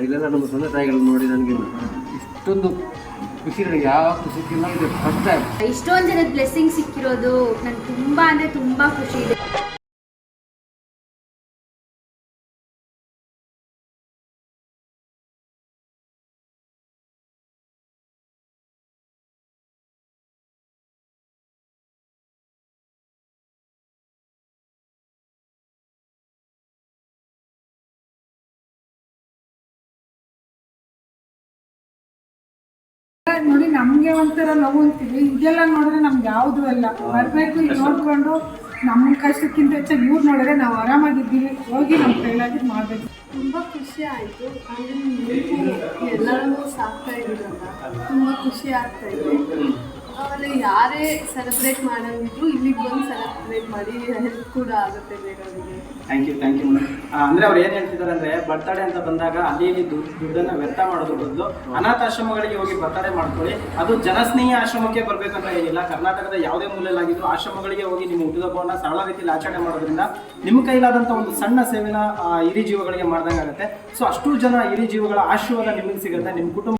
ಇಲ್ಲೆಲ್ಲ ನಮ್ಮ ತಂದೆ ತಾಯಿಗಳನ್ನ ನೋಡಿ ನನಗೆ ಇಷ್ಟೊಂದು ಖುಷಿ ನನಗೆ ಯಾವತ್ತೂ ಸಿಕ್ಕಿಲ್ಲ. ಇದು ಫಸ್ಟ್ ಟೈಮ್ ಇಷ್ಟೊಂದು ಜನದ ಬ್ಲೆಸ್ಸಿಂಗ್ ಸಿಕ್ಕಿರೋದು ನನಗೆ ತುಂಬ ಅಂದರೆ ತುಂಬ ಖುಷಿ ಇದೆ. ನೋಡಿ ನಮಗೆ ಒಂಥರ ನೋವು ಅಂತೀವಿ, ಇದೆಲ್ಲ ನೋಡಿದ್ರೆ ನಮ್ಗೆ ಯಾವುದು ಅಲ್ಲ. ಬರಬೇಕು ಈಗ ನೋಡಿಕೊಂಡು ನಮ್ಮ ಕಷ್ಟಕ್ಕಿಂತ ಹೆಚ್ಚಾಗಿ ಇವ್ರು ನೋಡಿದ್ರೆ ನಾವು ಆರಾಮಾಗಿದ್ದೀವಿ. ಹೋಗಿ ನಮ್ಮ ಕೈಲಾಗಿದ್ದು ಮಾಡಬೇಕು. ತುಂಬ ಖುಷಿ ಆಯಿತು. ಅಂದರೆ ನೀವು ಎಲ್ಲರಿಗೂ ಸಾಕ್ತಾ ಇದ್ದೀರಲ್ಲ, ತುಂಬ ಖುಷಿ ಆಗ್ತಾ ಇದೆ. ಆಮೇಲೆ ಯಾರೇ ಸೆಲೆಬ್ರೇಟ್ ಮಾಡೋಂಗಿದ್ರು ಇಲ್ಲಿಗೆ ಬಂದು ಸೆಲೆಬ್ರೇಟ್ ಮಾಡಿ ಹೆಲ್ಪ್ ಕೂಡ ಆಗುತ್ತೆ ಬೇರೆಯವರಿಗೆ. Thank you madam. ಅಂದರೆ ಅವ್ರು ಏನು ಹೇಳ್ತಿದ್ದಾರೆ ಅಂದರೆ ಬರ್ತಡೇ ಅಂತ ಬಂದಾಗ ಅಲ್ಲಿ ದುಡ್ಡನ್ನು ವ್ಯರ್ಥ ಮಾಡೋದ್ರ ಬದಲು ಅನಾಥಾಶ್ರಮಗಳಿಗೆ ಹೋಗಿ ಬರ್ತಡೇ ಮಾಡ್ಕೊಳ್ಳಿ. ಅದು ಜನಸ್ನೇಹಿ ಆಶ್ರಮಕ್ಕೆ ಬರಬೇಕಂತ ಏನಿಲ್ಲ. ಕರ್ನಾಟಕದ ಯಾವುದೇ ಮೂಲೆಯಲ್ಲಾಗಿದ್ರು ಆಶ್ರಮಗಳಿಗೆ ಹೋಗಿ ನಿಮ್ಮ ಹುಟ್ಟುಹಬ್ಬವನ್ನು ಸರಳ ರೀತಿಯಲ್ಲಿ ಆಚರಣೆ ಮಾಡೋದ್ರಿಂದ ನಿಮ್ಮ ಕೈಲಾದಂಥ ಒಂದು ಸಣ್ಣ ಸೇವೆನ ಹಿರಿ ಜೀವಗಳಿಗೆ ಮಾಡ್ದಂಗೆ ಆಗುತ್ತೆ. ಸೊ ಅಷ್ಟು ಜನ ಹಿರಿ ಜೀವಗಳ ಆಶೀರ್ವಾದ ನಿಮಗೆ ಸಿಗುತ್ತೆ. ನಿಮ್ಮ ಕುಟುಂಬ